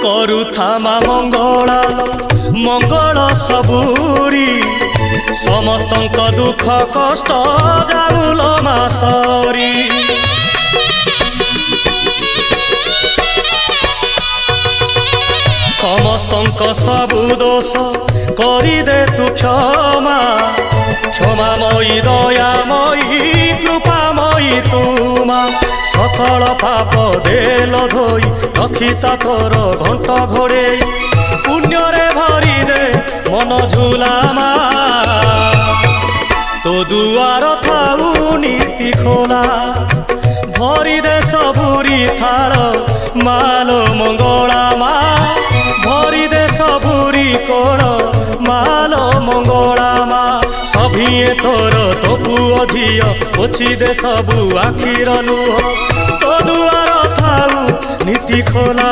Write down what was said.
करुथामा मंगला मंगल सबूरी समस्तंक दुख कष्ट जाऊल मासरी समस्तंक सबु दोष करिदे तु क्षमा क्षमामयी दयामयी कृपामयी तुमा सकल पाप देल धोई रखिता तोर घंट घोड़े पुण्य रे भरी दे मन झुलामा तो दुआर थाऊ नीति खोला भरी दे सबुरी थाल माल मंगला मा भरी दे सबुरी कोड़ माल मंगला मा सभिए तोर तो पुओ झियो पोछि दे सबु आखिर लुह तो दुआर थाऊ नीति खोला।